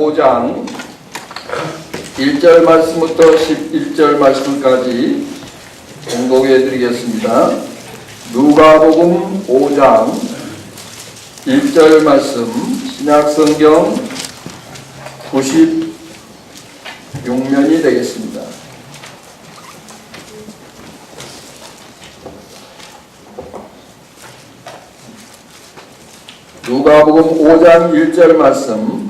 5장 1절 말씀부터 11절 말씀까지 공독해 드리겠습니다. 누가복음 5장 1절 말씀, 신약성경 96면이 되겠습니다. 누가복음 5장 1절 말씀.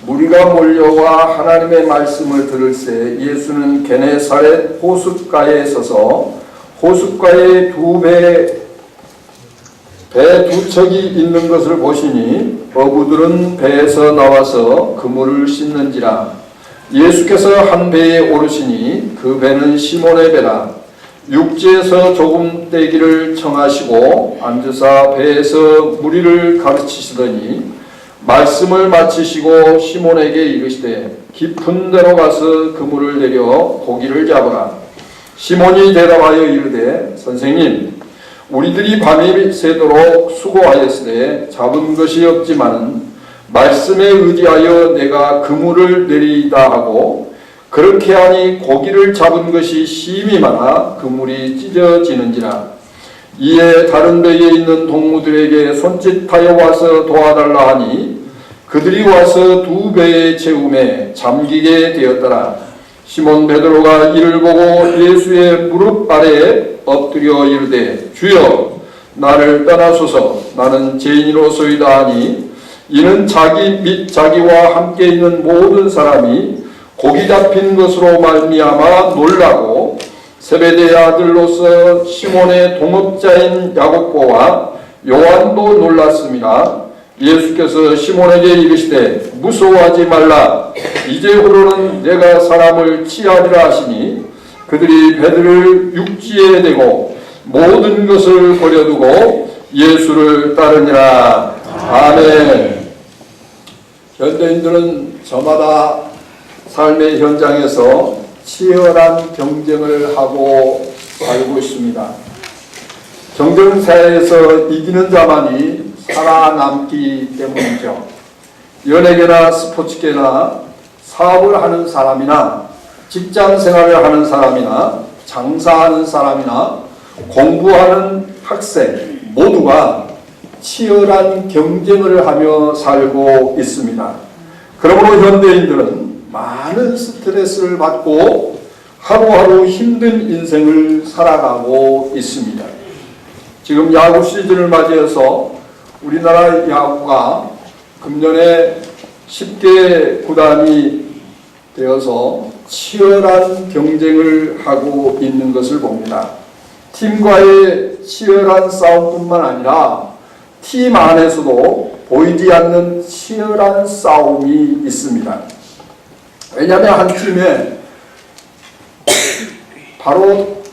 무리가 몰려와 하나님의 말씀을 들을새 예수는 게네사렛 호숫가에 서서 호숫가에 배 두 척이 있는 것을 보시니 어부들은 배에서 나와서 그물을 씻는지라. 예수께서 한 배에 오르시니 그 배는 시몬의 배라. 육지에서 조금 떼기를 청하시고 앉으사 배에서 무리를 가르치시더니 말씀을 마치시고 시몬에게 이르시되 깊은 데로 가서 그물을 내려 고기를 잡으라. 시몬이 대답하여 이르되 선생님, 우리들이 밤이 새도록 수고하였으되 잡은 것이 없지만은 말씀에 의지하여 내가 그물을 내리이다 하고 그렇게 하니 고기를 잡은 것이 심히 많아 그물이 찢어지는지라. 이에 다른 배에 있는 동무들에게 손짓하여 와서 도와달라 하니 그들이 와서 두 배의 채움에 잠기게 되었더라. 시몬 베드로가 이를 보고 예수의 무릎 아래에 엎드려 이르되 주여 나를 떠나소서 나는 죄인이로소이다 하니 이는 자기 및 자기와 함께 있는 모든 사람이 고기 잡힌 것으로 말미암아 놀라고 세베대의 아들로서 시몬의 동업자인 야고보와 요한도 놀랐습니다. 예수께서 시몬에게 이르시되 무서워하지 말라. 이제후로는 내가 사람을 취하리라 하시니 그들이 배들을 육지에 대고 모든 것을 버려두고 예수를 따르니라. 아멘. 현대인들은 저마다 삶의 현장에서 치열한 경쟁을 하고 살고 있습니다. 경쟁사에서 이기는 자만이 살아남기 때문이죠. 연예계나 스포츠계나 사업을 하는 사람이나 직장 생활을 하는 사람이나 장사하는 사람이나 공부하는 학생 모두가 치열한 경쟁을 하며 살고 있습니다. 그러므로 현대인들은 많은 스트레스를 받고 하루하루 힘든 인생을 살아가고 있습니다. 지금 야구 시즌을 맞이해서 우리나라 야구가 금년에 10개 구단이 되어서 치열한 경쟁을 하고 있는 것을 봅니다. 팀과의 치열한 싸움뿐만 아니라 팀 안에서도 보이지 않는 치열한 싸움이 있습니다. 왜냐하면 한 팀에 바로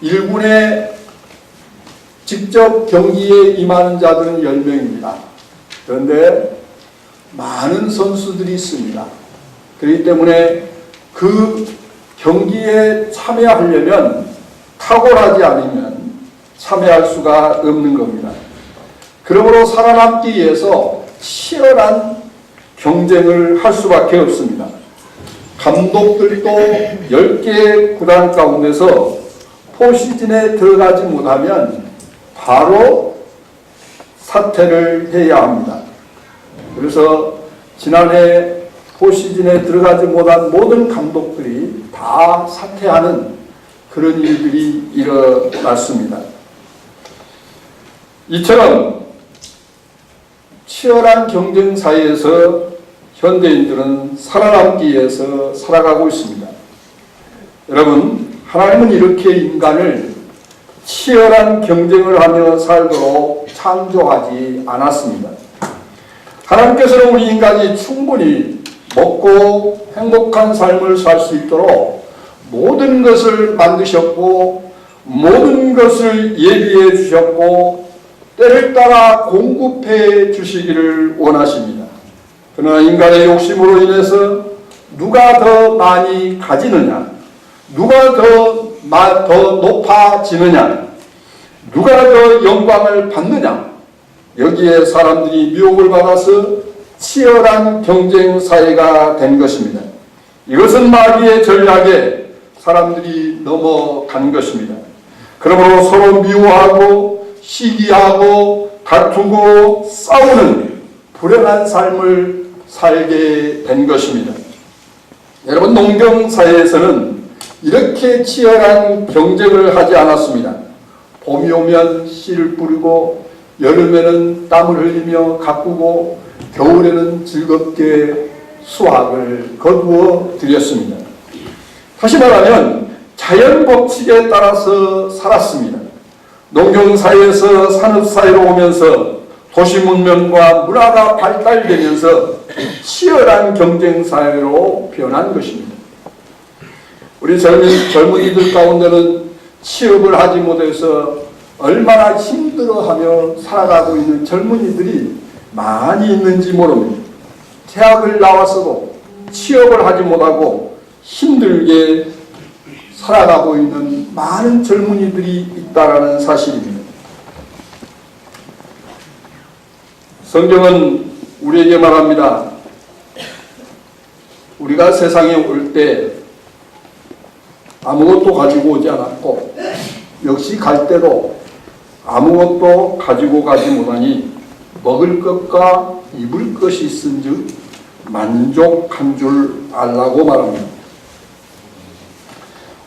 1군에 직접 경기에 임하는 자들은 10명입니다. 그런데 많은 선수들이 있습니다. 그렇기 때문에 그 경기에 참여하려면 탁월하지 않으면 참여할 수가 없는 겁니다. 그러므로 살아남기 위해서 치열한 경쟁을 할 수밖에 없습니다. 감독들도 10개 구단 가운데서 포시즌에 들어가지 못하면 바로 사퇴를 해야 합니다. 그래서 지난해 포시즌에 들어가지 못한 모든 감독들이 다 사퇴하는 그런 일들이 일어났습니다. 이처럼 치열한 경쟁 사이에서 현대인들은 살아남기 위해서 살아가고 있습니다. 여러분, 하나님은 이렇게 인간을 치열한 경쟁을 하며 살도록 창조하지 않았습니다. 하나님께서는 우리 인간이 충분히 먹고 행복한 삶을 살 수 있도록 모든 것을 만드셨고 모든 것을 예비해 주셨고 때를 따라 공급해 주시기를 원하십니다. 그러나 인간의 욕심으로 인해서 누가 더 많이 가지느냐, 누가 더 높아지느냐, 누가 더 영광을 받느냐, 여기에 사람들이 미혹을 받아서 치열한 경쟁 사회가 된 것입니다. 이것은 마귀의 전략에 사람들이 넘어간 것입니다. 그러므로 서로 미워하고 시기하고 다투고 싸우는 불행한 삶을 살게 된 것입니다. 여러분, 농경사회에서는 이렇게 치열한 경쟁을 하지 않았습니다. 봄이 오면 씨를 뿌리고 여름에는 땀을 흘리며 가꾸고 겨울에는 즐겁게 수확을 거두어 드렸습니다. 다시 말하면 자연 법칙에 따라서 살았습니다. 농경사회에서 산업사회로 오면서 도시 문명과 문화가 발달되면서 치열한 경쟁사회로 변한 것입니다. 우리 젊은이들 가운데는 취업을 하지 못해서 얼마나 힘들어하며 살아가고 있는 젊은이들이 많이 있는지 모릅니다. 대학을 나와서도 취업을 하지 못하고 힘들게 살아가고 있는 많은 젊은이들이 있다는 사실입니다. 성경은 우리에게 말합니다. 우리가 세상에 올 때 아무것도 가지고 오지 않았고 역시 갈 때도 아무것도 가지고 가지 못하니 먹을 것과 입을 것이 있은즉 만족한 줄 알라고 말합니다.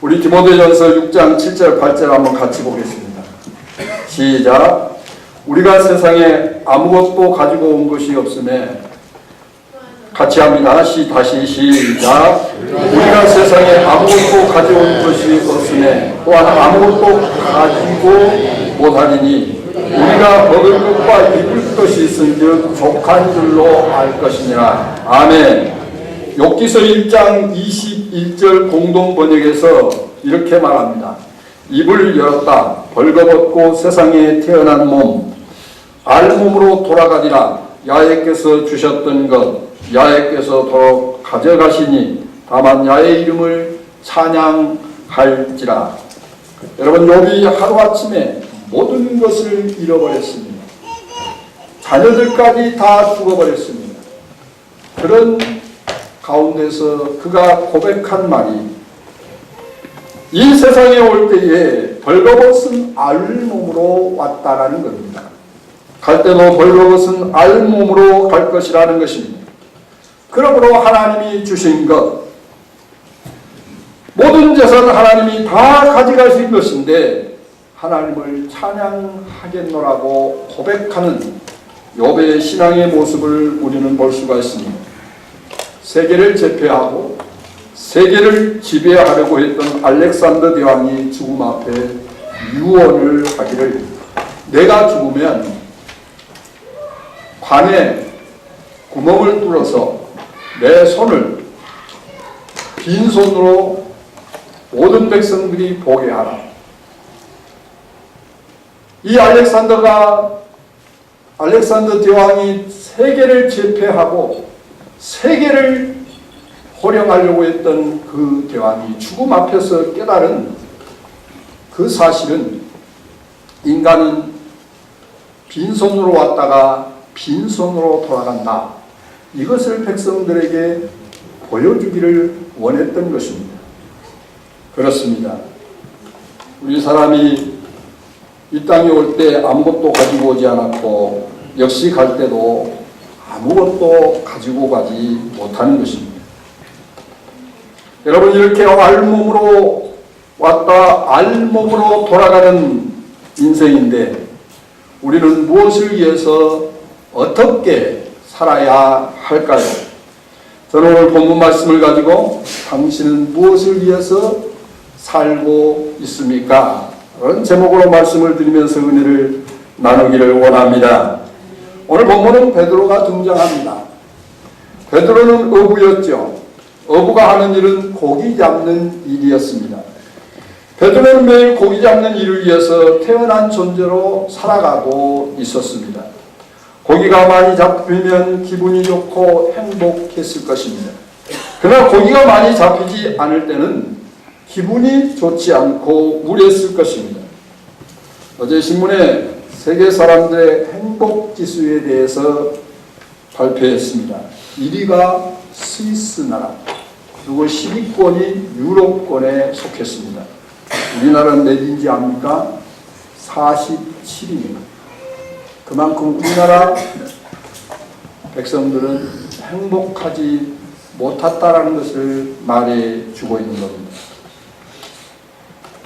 우리 디모데전서 6장 7절 8절 한번 같이 보겠습니다. 시작. 우리가 세상에 아무것도 가지고 온 것이 없음에 같이 합니다. 다시 시작. 우리가 세상에 아무것도 가져온 것이 없음에 또한 아무것도 가지고 못하리니 우리가 먹을 것과 입을 것이 있은즉 족한 줄로 알 것이니라. 아멘. 욥기서 1장 21절 공동번역에서 이렇게 말합니다. 입을 열었다. 벌거벗고 세상에 태어난 몸 알몸으로 돌아가리라. 야훼께서 주셨던 것 야훼께서 가져가시니 다만 야훼의 이름을 찬양할지라. 여러분, 욥이 하루아침에 모든 것을 잃어버렸습니다. 자녀들까지 다 죽어버렸습니다. 그런 가운데서 그가 고백한 말이 이 세상에 올 때에 벌거벗은 알몸으로 왔다라는 겁니다. 갈 때도 벌거벗은 알몸으로 갈 것이라는 것입니다. 그러므로 하나님이 주신 것 모든 재산을 하나님이 다 가져가신 것인데 하나님을 찬양하겠노라고 고백하는 욥의 신앙의 모습을 우리는 볼 수가 있습니다. 세계를 제패하고 세계를 지배하려고 했던 알렉산더 대왕이 죽음 앞에 유언을 하기를 내가 죽으면 관에 구멍을 뚫어서 내 손을 빈손으로 모든 백성들이 보게 하라. 이 알렉산더 대왕이 세계를 제패하고 세계를 호령하려고 했던 그 대왕이 죽음 앞에서 깨달은 그 사실은 인간은 빈손으로 왔다가 빈손으로 돌아간다. 이것을 백성들에게 보여주기를 원했던 것입니다. 그렇습니다. 우리 사람이 이 땅에 올 때 아무것도 가지고 오지 않았고 역시 갈 때도 아무것도 가지고 가지 못하는 것입니다. 여러분, 이렇게 알몸으로 왔다 알몸으로 돌아가는 인생인데 우리는 무엇을 위해서 어떻게 살아야 할까요? 저는 오늘 본문 말씀을 가지고 당신은 무엇을 위해서 살고 있습니까? 그런 제목으로 말씀을 드리면서 은혜를 나누기를 원합니다. 오늘 본문은 베드로가 등장합니다. 베드로는 어부였죠. 어부가 하는 일은 고기 잡는 일이었습니다. 베드로는 매일 고기 잡는 일을 위해서 태어난 존재로 살아가고 있었습니다. 고기가 많이 잡히면 기분이 좋고 행복했을 것입니다. 그러나 고기가 많이 잡히지 않을 때는 기분이 좋지 않고 우울했을 것입니다. 어제 신문에 세계 사람들의 행복지수에 대해서 발표했습니다. 1위가 스위스 나라, 그리고 10위권이 유럽권에 속했습니다. 우리나라는 몇인지 압니까? 47위입니다. 그만큼 우리나라 백성들은 행복하지 못했다라는 것을 말해주고 있는 겁니다.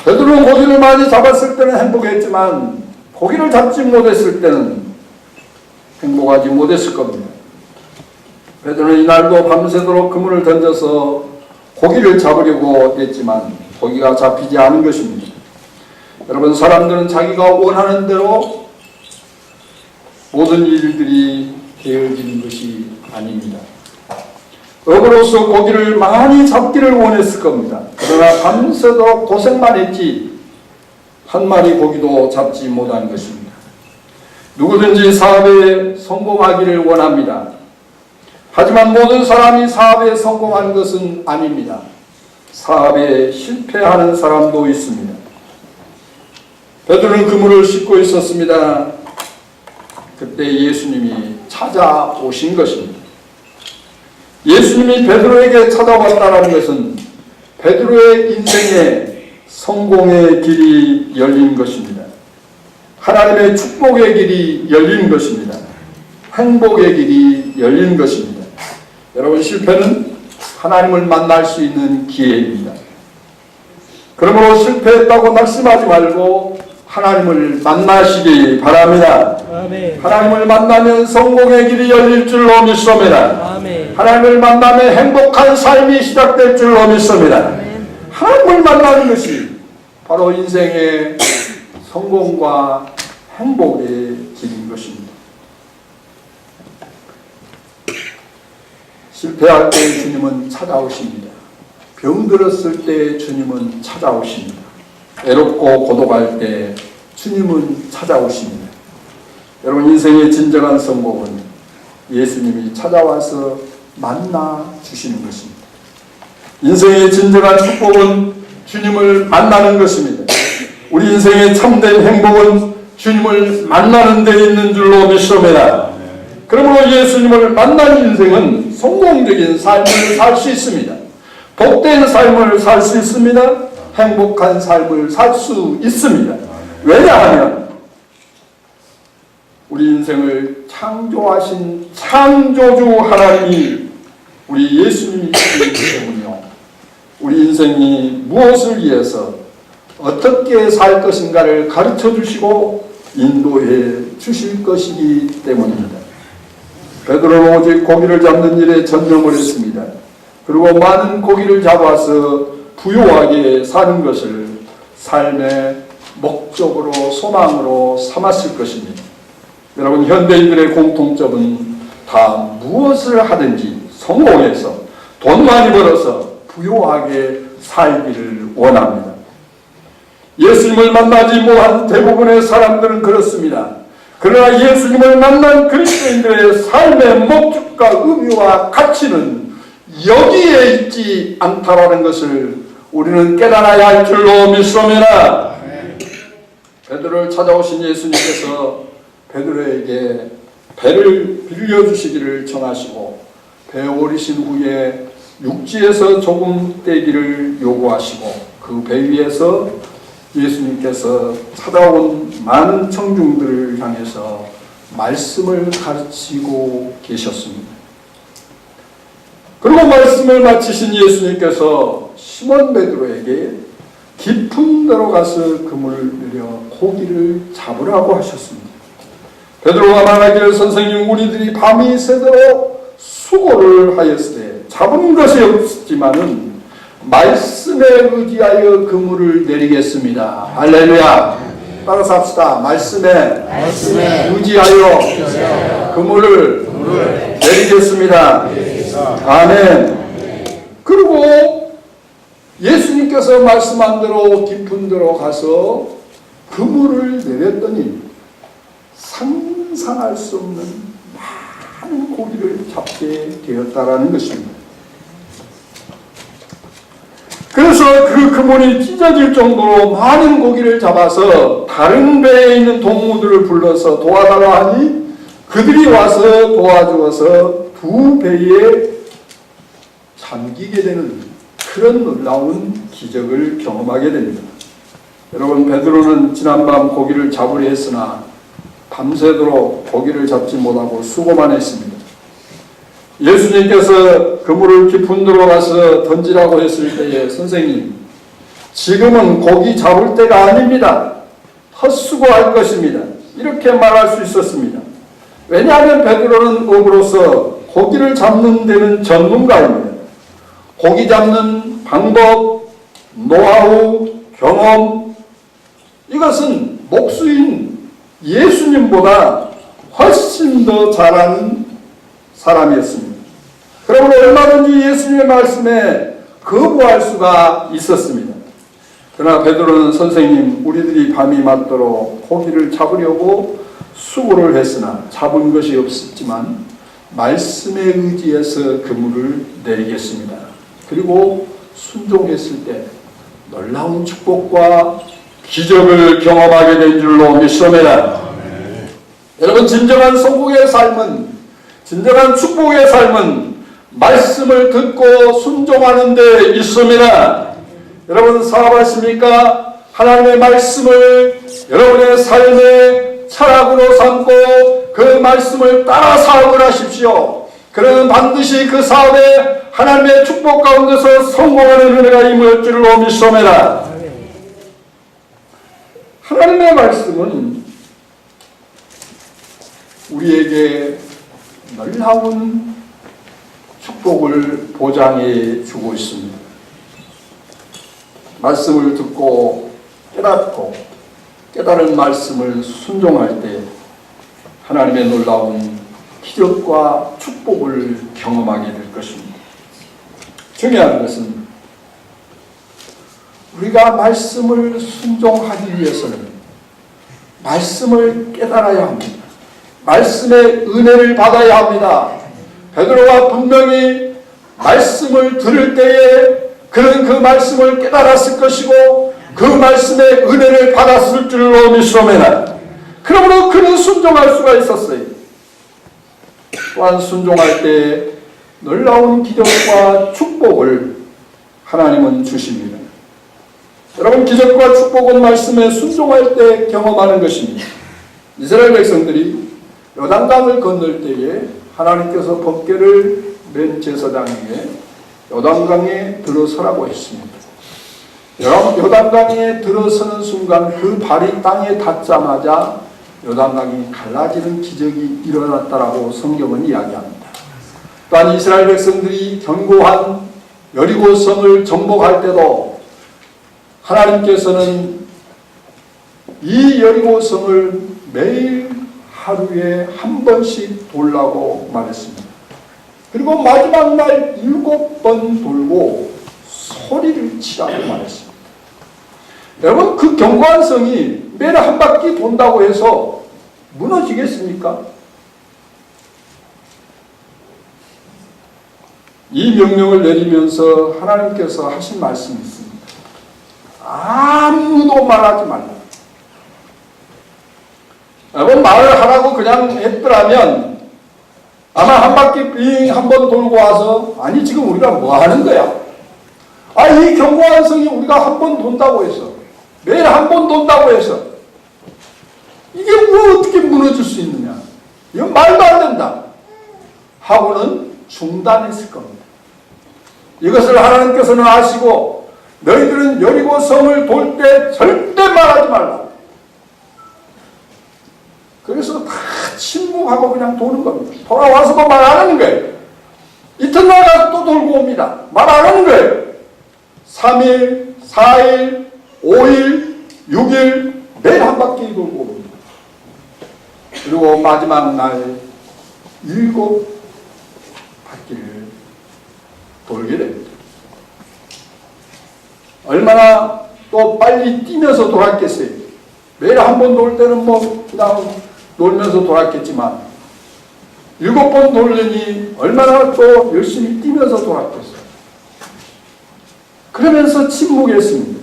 베드로는 고기를 많이 잡았을 때는 행복했지만 고기를 잡지 못했을 때는 행복하지 못했을 겁니다. 베드로는 이날도 밤새도록 그물을 던져서 고기를 잡으려고 했지만 고기가 잡히지 않은 것입니다. 여러분, 사람들은 자기가 원하는 대로 모든 일들이 되어지는 것이 아닙니다. 업으로서 고기를 많이 잡기를 원했을 겁니다. 그러나 밤새도록 고생만 했지 한 마리 고기도 잡지 못한 것입니다. 누구든지 사업에 성공하기를 원합니다. 하지만 모든 사람이 사업에 성공하는 것은 아닙니다. 사업에 실패하는 사람도 있습니다. 베드로는 그물을 싣고 있었습니다. 그때 예수님이 찾아오신 것입니다. 예수님이 베드로에게 찾아왔다는 것은 베드로의 인생에 성공의 길이 열린 것입니다. 하나님의 축복의 길이 열린 것입니다. 행복의 길이 열린 것입니다. 여러분, 실패는 하나님을 만날 수 있는 기회입니다. 그러므로 실패했다고 낙심하지 말고 하나님을 만나시기 바랍니다. 아멘. 하나님을 만나면 성공의 길이 열릴 줄로 믿습니다. 아멘. 하나님을 만나면 행복한 삶이 시작될 줄로 믿습니다. 아멘. 하나님을 만나는 것이 바로 인생의 성공과 행복의 길인 것입니다. 실패할 때 주님은 찾아오십니다. 병들었을 때 주님은 찾아오십니다. 외롭고 고독할 때 주님은 찾아오십니다. 여러분, 인생의 진정한 성공은 예수님이 찾아와서 만나 주시는 것입니다. 인생의 진정한 축복은 주님을 만나는 것입니다. 우리 인생의 참된 행복은 주님을 만나는 데 있는 줄로 믿습니다. 그러므로 예수님을 만난 인생은 성공적인 삶을 살 수 있습니다. 복된 삶을 살 수 있습니다. 행복한 삶을 살 수 있습니다. 왜냐하면 우리 인생을 창조하신 창조주 하나님이 우리 예수님이시기 때문이요, 우리 인생이 무엇을 위해서 어떻게 살 것인가를 가르쳐 주시고 인도해 주실 것이기 때문입니다. 베드로는 오직 고기를 잡는 일에 전념을 했습니다. 그리고 많은 고기를 잡아서 부유하게 사는 것을 삶의 목적으로, 소망으로 삼았을 것입니다. 여러분, 현대인들의 공통점은 다 무엇을 하든지 성공해서 돈 많이 벌어서 부유하게 살기를 원합니다. 예수님을 만나지 못한 대부분의 사람들은 그렇습니다. 그러나 예수님을 만난 그리스도인들의 삶의 목적과 의미와 가치는 여기에 있지 않다라는 것을 우리는 깨달아야 할 줄로 믿습니다. 베드로를 찾아오신 예수님께서 베드로에게 배를 빌려주시기를 청하시고 배 오르신 후에 육지에서 조금 떼기를 요구하시고 그 배 위에서 예수님께서 찾아온 많은 청중들을 향해서 말씀을 가르치고 계셨습니다. 그리고 말씀을 마치신 예수님께서 시몬 베드로에게 깊은 데로 가서 그물을 내려 고기를 잡으라고 하셨습니다. 베드로가 말하기를, 선생님, 우리들이 밤이 새도록 수고를 하였으되 잡은 것이 없지만은 말씀에 의지하여 그물을 내리겠습니다. 할렐루야. 따라서 합시다. 말씀에 의지하여 그물을 내리겠습니다. 아멘. 그리고 예수님께서 말씀한 대로 깊은 데로 가서 그물을 내렸더니 상상할 수 없는 많은 고기를 잡게 되었다라는 것입니다. 그래서 그 그물이 찢어질 정도로 많은 고기를 잡아서 다른 배에 있는 동무들을 불러서 도와달라 하니 그들이 와서 도와주어서 두 배에 잠기게 되는 그런 놀라운 기적을 경험하게 됩니다. 여러분, 베드로는 지난밤 고기를 잡으려 했으나 밤새도록 고기를 잡지 못하고 수고만 했습니다. 예수님께서 그물을 깊은 데로 가서 던지라고 했을 때에 선생님, 지금은 고기 잡을 때가 아닙니다. 헛수고할 것입니다. 이렇게 말할 수 있었습니다. 왜냐하면 베드로는 업으로서 고기를 잡는 데는 전문가입니다. 고기 잡는 방법, 노하우, 경험, 이것은 목수인 예수님보다 훨씬 더 잘하는 사람이었습니다. 그러므로 얼마든지 예수님의 말씀에 거부할 수가 있었습니다. 그러나 베드로는 선생님, 우리들이 밤이 맞도록 고기를 잡으려고 수고를 했으나 잡은 것이 없었지만 말씀에 의지해서 그물을 내리겠습니다. 그리고 순종했을 때 놀라운 축복과 기적을 경험하게 된 줄로 믿습니다. 여러분, 진정한 성공의 삶은, 진정한 축복의 삶은 말씀을 듣고 순종하는 데 있습니다. 여러분, 사업하십니까? 하나님의 말씀을 여러분의 삶의 철학으로 삼고 그 말씀을 따라 사업을 하십시오. 그러면 반드시 그 사업에 하나님의 축복 가운데서 성공하는 은혜가 임할 줄로 믿습니다. 하나님의 말씀은 우리에게 놀라운 축복을 보장해 주고 있습니다. 말씀을 듣고 깨닫고 깨달은 말씀을 순종할 때 하나님의 놀라운 기적과 축복을 경험하게 될 것입니다. 중요한 것은 우리가 말씀을 순종하기 위해서는 말씀을 깨달아야 합니다. 말씀의 은혜를 받아야 합니다. 베드로가 분명히 말씀을 들을 때에 그는 그 말씀을 깨달았을 것이고 그 말씀의 은혜를 받았을 줄로 믿습니다. 그러므로 그는 순종할 수가 있었어요. 또한 순종할 때 놀라운 기적과 축복을 하나님은 주십니다. 여러분, 기적과 축복은 말씀에 순종할 때 경험하는 것입니다. 이스라엘 백성들이 요단강을 건널 때에 하나님께서 법궤를 맨 제사장에게 요단강에 들어서라고 했습니다. 요단강에 들어서는 순간 그 발이 땅에 닿자마자 요단강이 갈라지는 기적이 일어났다라고 성경은 이야기합니다. 또한 이스라엘 백성들이 견고한 여리고성을 정복할 때도 하나님께서는 이 여리고성을 매일 하루에 한 번씩 돌라고 말했습니다. 그리고 마지막 날 7번 돌고 소리를 치라고 말했습니다. 여러분, 그 견고한 성이 매일 한 바퀴 돈다고 해서 무너지겠습니까? 이 명령을 내리면서 하나님께서 하신 말씀이 있습니다. 아무도 말하지 말라. 여러분, 말을 하라고 그냥 했더라면 아마 한 바퀴 빙 한 번 돌고 와서 아니 지금 우리가 뭐 하는 거야? 이 견고한 성이 우리가 한 번 돈다고 해서 매일 한 번 돈다고 해서 이게 뭐 어떻게 무너질 수 있느냐? 이건 말도 안 된다 하고는 중단했을 겁니다. 이것을 하나님께서는 아시고 너희들은 여리고 성을 돌 때 절대 말하지 말라. 그래서 다 침묵하고 그냥 도는 겁니다. 돌아와서도 말 안 하는 거예요. 이튿날 가서 또 돌고 옵니다. 말 안 하는 거예요. 3일, 4일, 5일, 6일 매일 한 바퀴 돌고 옵니다. 그리고 마지막 날 7 바퀴를 돌게 됩니다. 얼마나 또 빨리 뛰면서 돌았겠어요. 매일 한 번 돌 때는 뭐 그냥 놀면서 돌았겠지만 7번 돌려니 얼마나 또 열심히 뛰면서 돌았겠어요. 그러면서 침묵했습니다.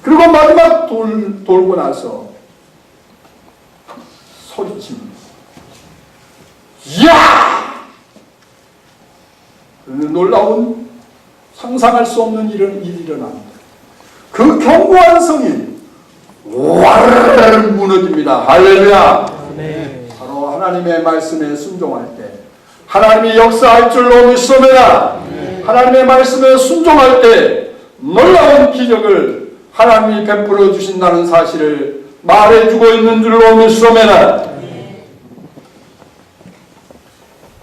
그리고 마지막 돌고 나서 소리칩니다. 이야! 놀라운 상상할 수 없는 일이 일어납니다. 그 견고한 성이 와르르 무너집니다. 할렐루야! 바로 하나님의 말씀에 순종할 때, 하나님이 역사할 줄로 믿습니다. 하나님의 말씀에 순종할 때 놀라운 기적을 하나님이 베풀어 주신다는 사실을 말해주고 있는 줄로 믿습니다.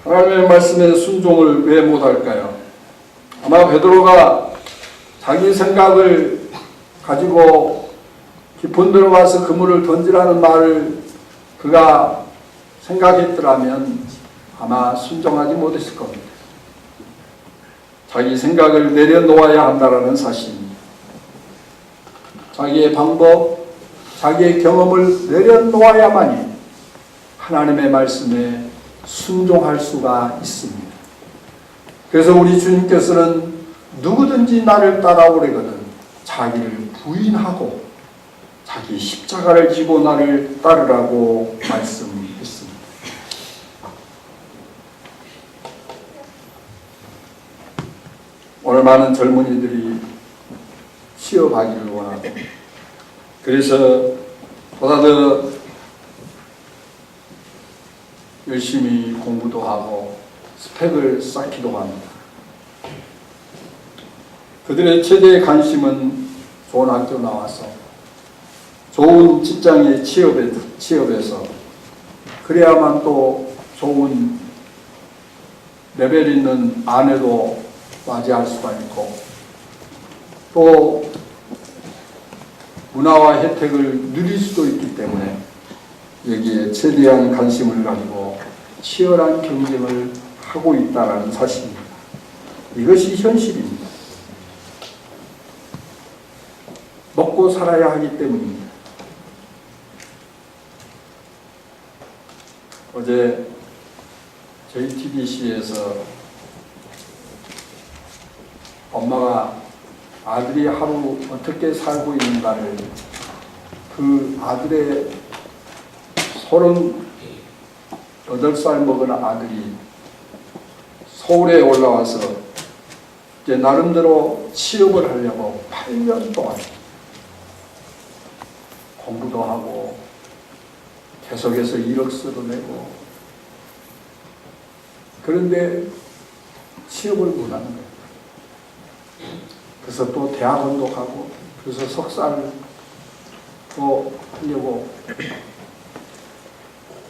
하나님의 말씀에 순종을 왜 못할까요? 아마 베드로가 자기 생각을 가지고 깊은 데로 가서 그물을 던지라는 말을 그가 생각했더라면 아마 순종하지 못했을 겁니다. 자기 생각을 내려놓아야 한다는 사실입니다. 자기의 방법, 자기의 경험을 내려놓아야만이 하나님의 말씀에 순종할 수가 있습니다. 그래서 우리 주님께서는 누구든지 나를 따라오려거든 자기를 부인하고 자기 십자가를 지고 나를 따르라고 말씀했습니다. 오늘 많은 젊은이들이 취업하기를 원하고, 그래서 보다 더 열심히 공부도 하고 스펙을 쌓기도 합니다. 그들의 최대의 관심은 좋은 학교 나와서 좋은 직장에 취업해서 그래야만 또 좋은 레벨 있는 아내도 맞이할 수가 있고 또 문화와 혜택을 누릴 수도 있기 때문에 여기에 최대한 관심을 가지고 치열한 경쟁을 하고 있다는 사실입니다. 이것이 현실입니다. 먹고 살아야 하기 때문입니다. 어제 JTBC에서 엄마가 아들이 하루 어떻게 살고 있는가를 그 아들의 38살 먹은 아들이 서울에 올라와서 이제 나름대로 취업을 하려고 8년 동안 공부도 하고 계속해서 이력서도 내고 그런데 취업을 못하는 거예요. 그래서 또 대학원도 가고 그래서 석사를 또 하려고.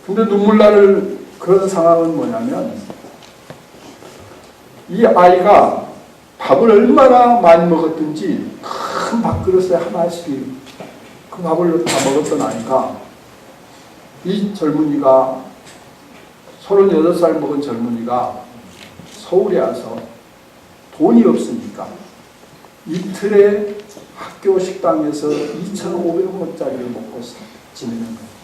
근데 눈물 나는 그런 상황은 뭐냐면 이 아이가 밥을 얼마나 많이 먹었든지 큰 밥그릇에 하나씩 그 밥을 다 먹었던 아이가 이 젊은이가 38살 먹은 젊은이가 서울에 와서 돈이 없으니까 이틀에 학교 식당에서 2,500원짜리를 먹고 지내는 거예요.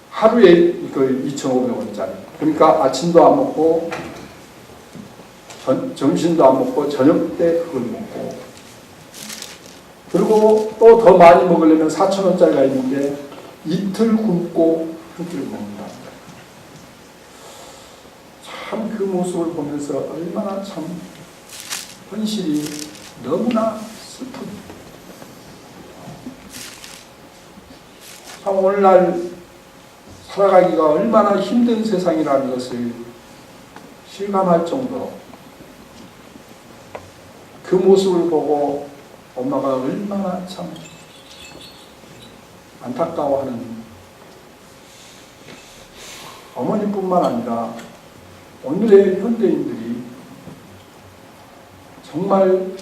하루에 그 2,500원짜리. 그러니까 아침도 안 먹고 점심도 안 먹고 저녁 때 그걸 먹고 그리고 또 더 많이 먹으려면 4,000원짜리가 있는데 이틀 굶고 한 끼를 먹는다. 참 그 모습을 보면서 얼마나 참 현실이 너무나 슬픕니다. 참 오늘날 살아가기가 얼마나 힘든 세상이라는 것을 실감할 정도로 그 모습을 보고 엄마가 얼마나 참 안타까워하는, 어머니뿐만 아니라 오늘의 현대인들이 정말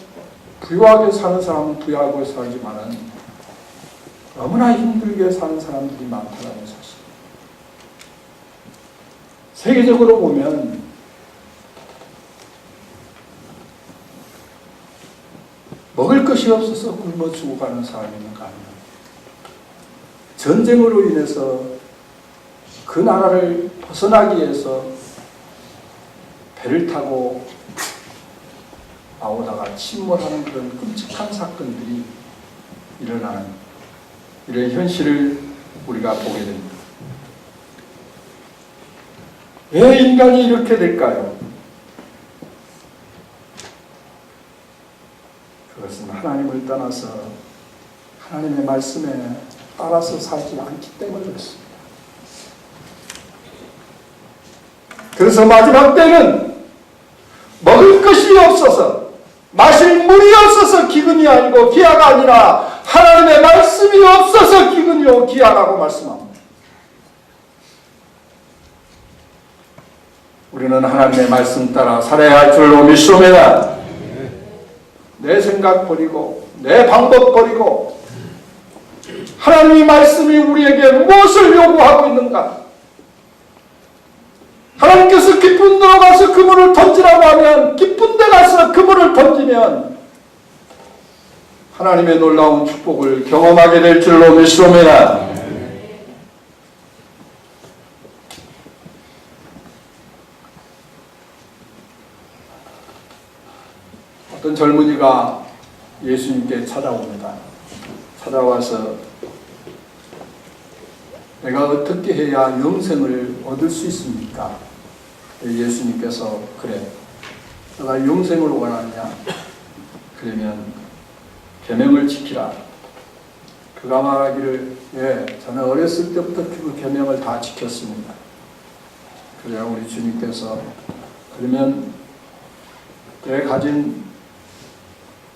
부유하게 사는 사람은 부유하게 살지만은 너무나 힘들게 사는 사람들이 많다는 사실. 세계적으로 보면 먹을 것이 없어서 굶어 죽어가는 사람이 있는가 하면 전쟁으로 인해서 그 나라를 벗어나기 위해서 배를 타고 나오다가 침몰하는 그런 끔찍한 사건들이 일어나는 이런 현실을 우리가 보게 됩니다. 왜 인간이 이렇게 될까요? 그것은 하나님을 떠나서 하나님의 말씀에 따라서 살지 않기 때문에 그렇습니다. 그래서 마지막 때는 먹을 것이 없어서, 마실 물이 없어서 기근이 아니고 기아가 아니라 하나님의 말씀이 없어서 기근이요 기아라고 말씀합니다. 우리는 하나님의 말씀 따라 살아야 할 줄로 믿습니다. 내 생각 버리고 내 방법 버리고 하나님의 말씀이 우리에게 무엇을 요구하고 있는가? 하나님께서 깊은 데로 가서 그물을 던지라고 하면 깊은 데 가서 그물을 던지면 하나님의 놀라운 축복을 경험하게 될 줄로 믿습니다. 어떤 젊은이가 예수님께 찾아옵니다. 찾아와서 내가 어떻게 해야 영생을 얻을 수 있습니까? 예수님께서 그래, 내가 영생을 원하느냐? 그러면 계명을 지키라. 그가 말하기를 예, 저는 어렸을 때부터 그 계명을 다 지켰습니다. 그래야 우리 주님께서 그러면 내 가진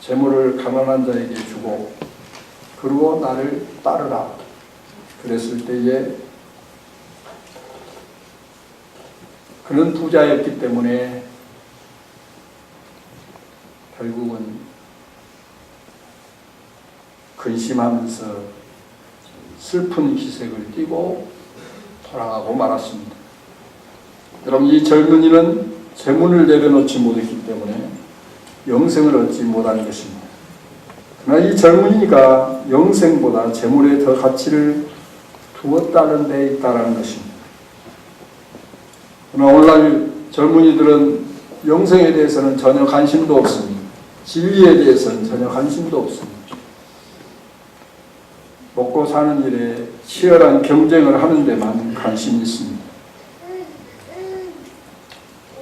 재물을 가난한 자에게 주고 그리고 나를 따르라. 그랬을 때에 그는 부자였기 때문에 결국은 근심하면서 슬픈 기색을 띠고 돌아가고 말았습니다. 여러분, 이 젊은이는 재물을 내려놓지 못했기 때문에 영생을 얻지 못하는 것입니다. 그러나 이 젊은이가 영생보다 재물에 더 가치를 두었다는 데 있다는 것입니다. 그러나 오늘날 젊은이들은 영생에 대해서는 전혀 관심도 없습니다. 진리에 대해서는 전혀 관심도 없습니다. 먹고 사는 일에 치열한 경쟁을 하는 데만 관심이 있습니다.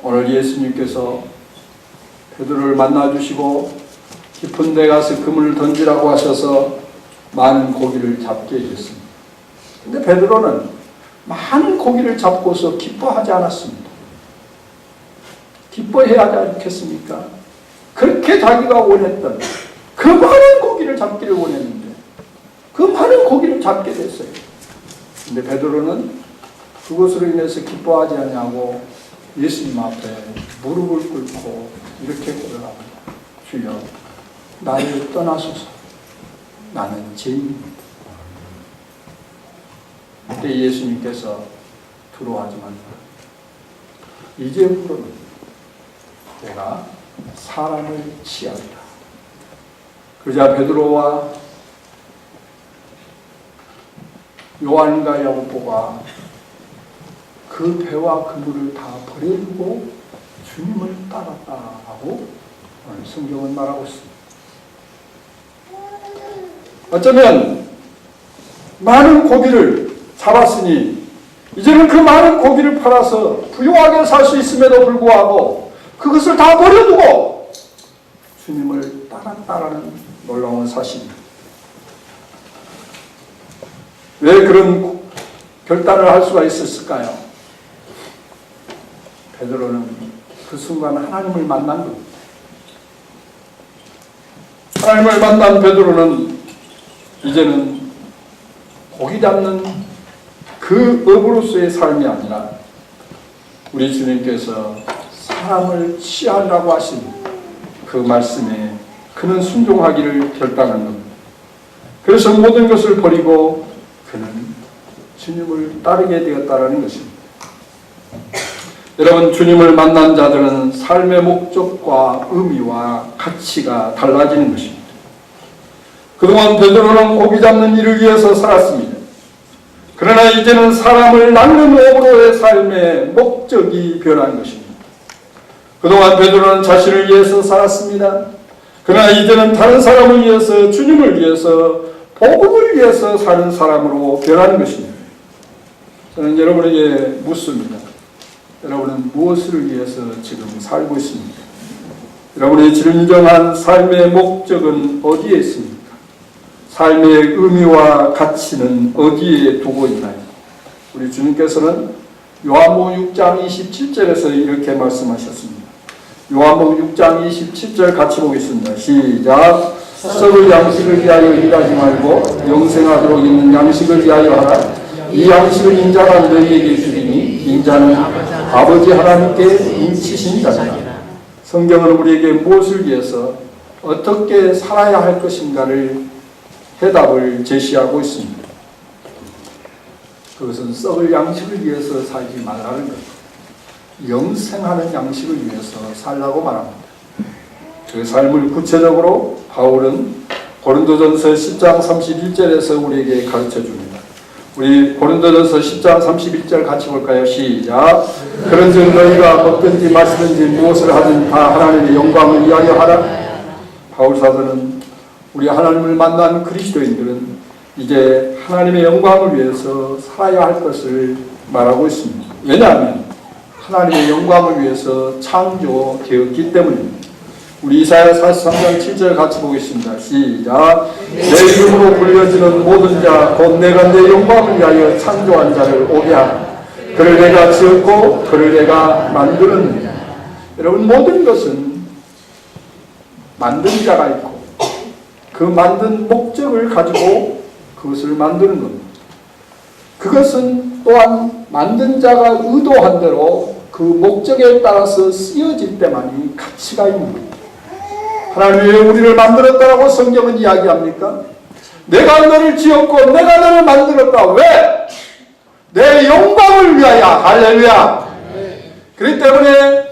오늘 예수님께서 베드로를 만나주시고 깊은 데 가서 그물을 던지라고 하셔서 많은 고기를 잡게 해줬습니다. 근데 베드로는 많은 고기를 잡고서 기뻐하지 않았습니다. 기뻐해야 하지 않겠습니까? 그렇게 자기가 원했던 그 많은 고기를 잡기를 원했는데 그 많은 고기를 잡게 됐어요. 근데 베드로는 그것으로 인해서 기뻐하지 않냐고 예수님 앞에 무릎을 꿇고 이렇게 고백합니다. 주여, 나를 떠나소서. 나는 죄인입니다. 그때 예수님께서 두려워하지 말라. 이제부터는 내가 사람을 취하리라. 그러자 베드로와 요한과 야고보가 그 배와 그물을 다 버려두고 주님을 따랐다라고 오늘 성경은 말하고 있습니다. 어쩌면 많은 고기를 잡았으니 이제는 그 많은 고기를 팔아서 부유하게 살 수 있음에도 불구하고 그것을 다 버려두고 주님을 따랐다라는 놀라운 사실입니다. 왜 그런 결단을 할 수가 있었을까요? 베드로는 그 순간 하나님을 만난 겁니다. 하나님을 만난 베드로는 이제는 고기 잡는 그 업으로서의 삶이 아니라 우리 주님께서 사람을 취하라고 하신 그 말씀에 그는 순종하기를 결단한 겁니다. 그래서 모든 것을 버리고 그는 주님을 따르게 되었다는 것입니다. 여러분, 주님을 만난 자들은 삶의 목적과 의미와 가치가 달라지는 것입니다. 그동안 베드로는 고기 잡는 일을 위해서 살았습니다. 그러나 이제는 사람을 낳는 업으로의 삶의 목적이 변한 것입니다. 그동안 베드로는 자신을 위해서 살았습니다. 그러나 이제는 다른 사람을 위해서, 주님을 위해서, 복음을 위해서 사는 사람으로 변하는 것입니다. 저는 여러분에게 묻습니다. 여러분은 무엇을 위해서 지금 살고 있습니까? 여러분의 진정한 삶의 목적은 어디에 있습니까? 삶의 의미와 가치는 어디에 두고 있나요? 우리 주님께서는 요한복음 6장 27절에서 이렇게 말씀하셨습니다. 요한복음 6장 27절 같이 보겠습니다. 시작. 썩을 양식을 위하여 일하지 말고 영생하도록 있는 양식을 위하여 하라. 이 양식을 인자가 너희에게 주리니 인자는 아버지 하나님께 인치신 자니라. 성경은 우리에게 무엇을 위해서 어떻게 살아야 할 것인가를 해답을 제시하고 있습니다. 그것은 썩을 양식을 위해서 살지 말라는 것, 영생하는 양식을 위해서 살라고 말합니다. 그 삶을 구체적으로 바울은 고린도전서 10장 31절에서 우리에게 가르쳐줍니다. 우리 고린도전서 10장 31절 같이 볼까요? 시작. 그런즉 너희가 먹든지 마시든지 무엇을 하든 다 하나님의 영광을 위하여 하라. 바울 사도는 우리 하나님을 만난 그리스도인들은 이제 하나님의 영광을 위해서 살아야 할 것을 말하고 있습니다. 왜냐하면 하나님의 영광을 위해서 창조되었기 때문입니다. 우리 이사야 43장 7절 같이 보겠습니다. 시작. 내 이름으로 불려지는 모든 자 곧 내가 내 영광을 위하여 창조한 자를 오게 하라. 그를 내가 지었고 그를 내가 만들었느니라. 여러분, 모든 것은 만든 자가 있고 그 만든 목적을 가지고 그것을 만드는 겁니다. 그것은 또한 만든 자가 의도한 대로 그 목적에 따라서 쓰여질 때만이 가치가 있는 겁니다. 하나님이 왜 우리를 만들었다고 성경은 이야기합니까? 내가 너를 지었고 내가 너를 만들었다. 왜? 내 영광을 위하여. 할렐루야. 그렇기 때문에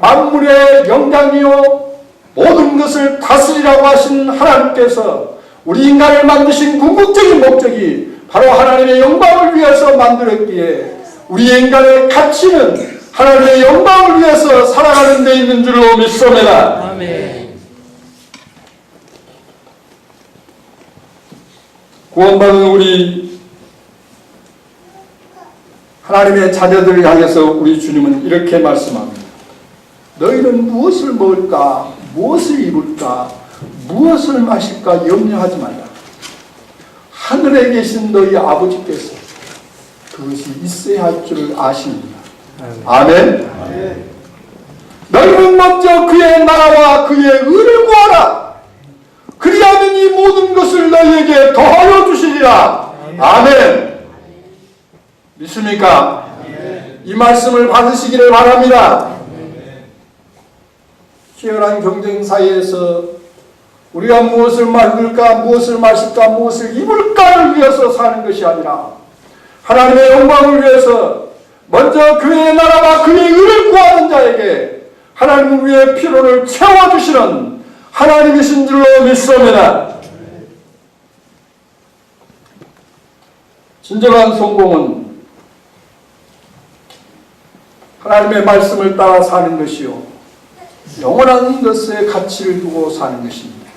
만물의 영장이요 모든 것을 다스리라고 하신 하나님께서 우리 인간을 만드신 궁극적인 목적이 바로 하나님의 영광을 위해서 만들었기에 우리 인간의 가치는 하나님의 영광을 위해서 살아가는 데 있는 줄로 믿습니다. 아멘. 구원받은 우리 하나님의 자녀들을 향해서 우리 주님은 이렇게 말씀합니다. 너희는 무엇을 먹을까, 무엇을 입을까, 무엇을 마실까 염려하지 말라. 하늘에 계신 너희 아버지께서 그것이 있어야 할 줄 아십니다. 아멘. 아멘. 너희는 먼저 그의 나라와 그의 의를 구하라. 그리하면 이 모든 것을 너희에게 더하여 주시리라. 아멘. 믿습니까? 이 말씀을 받으시기를 바랍니다. 치열한 경쟁 사이에서 우리가 무엇을 만들까, 무엇을 마실까, 무엇을 입을까를 위해서 사는 것이 아니라 하나님의 영광을 위해서 먼저 그의 나라와 그의 의를 구하는 자에게 하나님은 우리의 필요를 채워주시는 하나님이신 줄로 믿습니다. 진정한 성공은 하나님의 말씀을 따라 사는 것이요 영원한 것에 가치를 두고 사는 것입니다.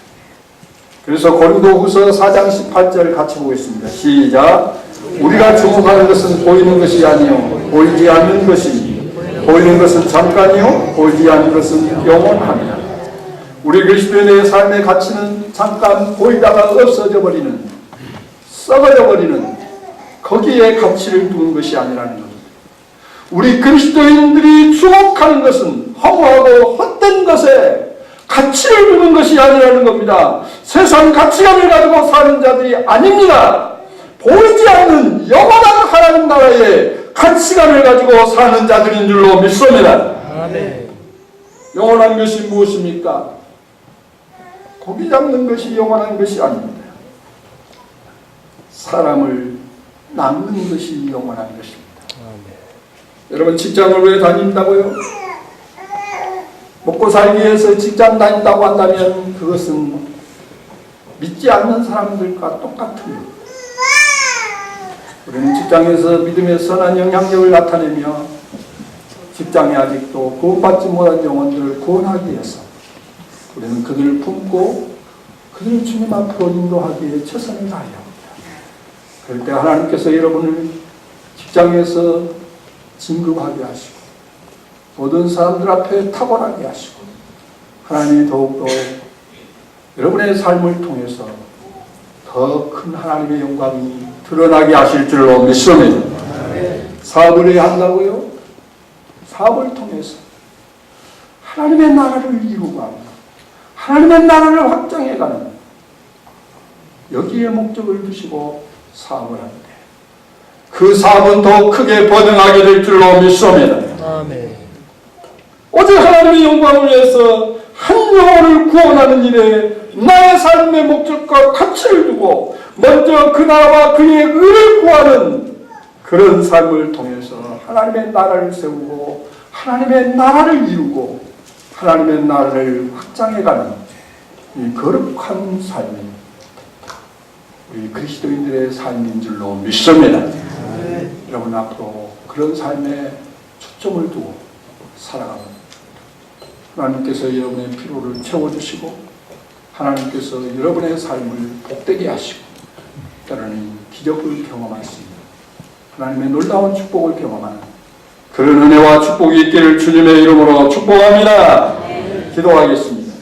그래서 고린도후서 4장 18절 같이 보겠습니다. 시작. 우리가 주목하는 것은 보이는 것이 아니요 보이지 않는 것이니 보이는 것은 잠깐이요 보이지 않는 것은 영원합니다. 우리 그리스도인의 삶의 가치는 잠깐 보이다가 없어져 버리는, 썩어져 버리는 거기에 가치를 두는 것이 아니라는 겁니다. 우리 그리스도인들이 주목하는 것은 허무하고 헛된 것에 가치를 두는 것이 아니라는 겁니다. 세상 가치관을 가지고 사는 자들이 아닙니다. 보이지 않는 영원한 하나님 나라의 가치관을 가지고 사는 자들인 줄로 믿습니다. 아멘. 영원한 것이 무엇입니까? 고기 잡는 것이 영원한 것이 아닙니다. 사람을 낚는 것이 영원한 것입니다. 여러분, 직장을 왜 다닌다고요? 먹고 살기 위해서 직장 다닌다고 한다면 그것은 믿지 않는 사람들과 똑같은 것. 우리는 직장에서 믿음의 선한 영향력을 나타내며 직장에 아직도 구원받지 못한 영혼들을 구원하기 위해서 우리는 그들을 품고 그들을 주님 앞으로 인도하기 위해 최선을 다해야 합니다. 그럴 때 하나님께서 여러분을 직장에서 진급하게 하시고 모든 사람들 앞에 탁월하게 하시고 하나님이 더욱더 여러분의 삶을 통해서 더 큰 하나님의 영광이 드러나게 하실 줄로 믿습니다. 사업을 해야 한다고요? 사업을 통해서 하나님의 나라를 이루고 하나님의 나라를 확장해가는 여기에 목적을 두시고 사업을 하는데 그 사업은 더 크게 번영하게 될 줄로 믿습니다. 아멘. 오직 하나님의 영광을 위해서 한 영혼을 구원하는 일에 나의 삶의 목적과 가치를 두고 먼저 그 나라와 그의 의를 구하는 그런 삶을 통해서 하나님의 나라를 세우고 하나님의 나라를 이루고 하나님의 나라를 확장해가는 이 거룩한 삶이 우리 그리스도인들의 삶인 줄로 믿습니다. 여러분 앞으로 그런 삶에 초점을 두고 살아가는 하나님께서 여러분의 피로를 채워주시고 하나님께서 여러분의 삶을 복되게 하시고 때로는 기적을 경험할 수 있는 하나님의 놀라운 축복을 경험하는 그런 은혜와 축복이 있기를 주님의 이름으로 축복합니다. 기도하겠습니다.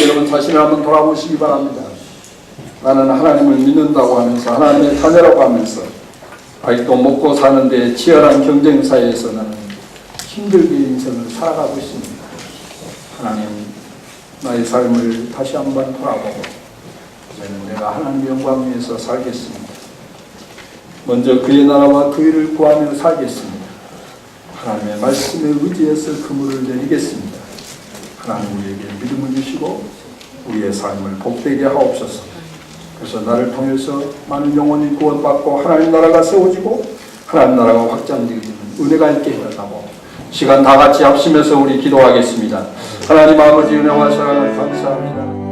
여러분 자신을 한번 돌아보시기 바랍니다. 나는 하나님을 믿는다고 하면서 하나님의 자녀라고 하면서 아직도 먹고 사는데 치열한 경쟁사에서 나는 힘들게 인생을 살아가고 있습니다. 하나님, 나의 삶을 다시 한번 돌아보고 이제는 내가 하나님의 영광 위에서 살겠습니다. 먼저 그의 나라와 그 일을 구하며 살겠습니다. 하나님의 말씀에 의지해서 그물을 내리겠습니다. 하나님 우리에게 믿음을 주시고 우리의 삶을 복되게 하옵소서. 그래서 나를 통해서 많은 영혼이 구원받고 하나님 나라가 세워지고 하나님 나라가 확장되어지는 은혜가 있게 해달라고 시간 다 같이 합심해서 우리 기도하겠습니다. 하나님 아버지 은혜와 사랑을 감사합니다.